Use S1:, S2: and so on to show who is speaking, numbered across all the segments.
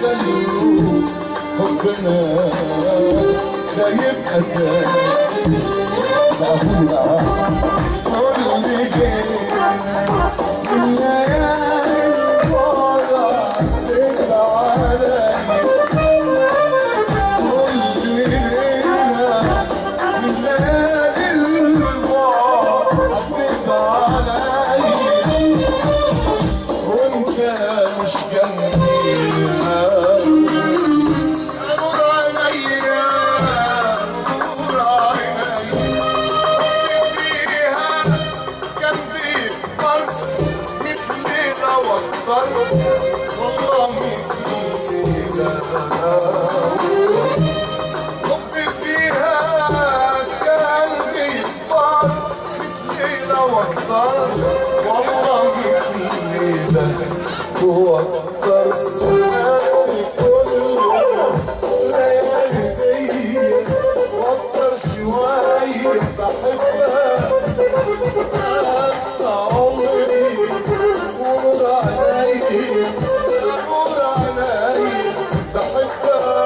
S1: خلوا حبنا لا يبقى تاني معقولة كل ليلة من ليالي الوضع تطلع عليا كل ليلة من ليالي الوضع تطلع عليا وانت مش جنبي والله مدينة حبي فيها كان بيكبر ليلة واكتر والله مدينة واكتر كل ليالي دي واكتر شوية بحبها حتى عمري عمر علي بحبها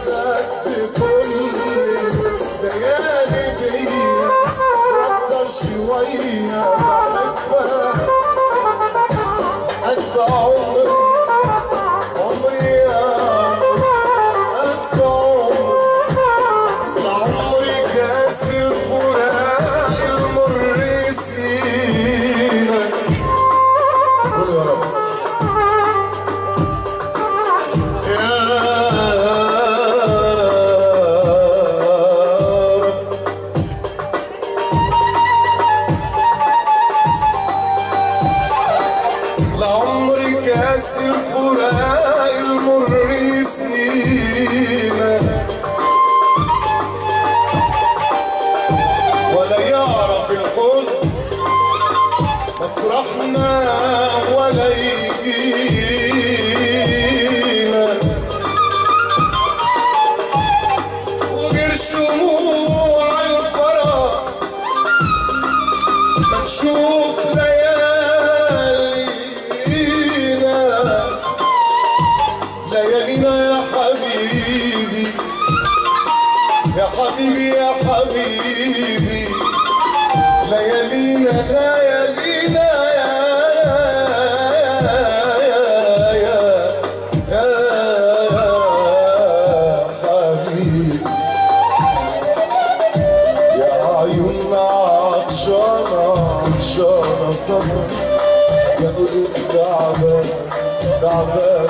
S1: قد كل ليالي دي اكتر شوية بحبها حتى عمري يا قد عمري كاس الفراق المر سينا قول يا رب لعمري كاس الفراق المر سينا ولا يعرف الحزن مطرحنا ولا يجينا وغير شموع الفرح ما نشوف ليالينا يا حبيبي يا حبيبي يا حبيبي ليالينا ليالينا يا حبيبي يا عيوننا عطشانة عطشانة صبر يا قلوب تعبان تعبان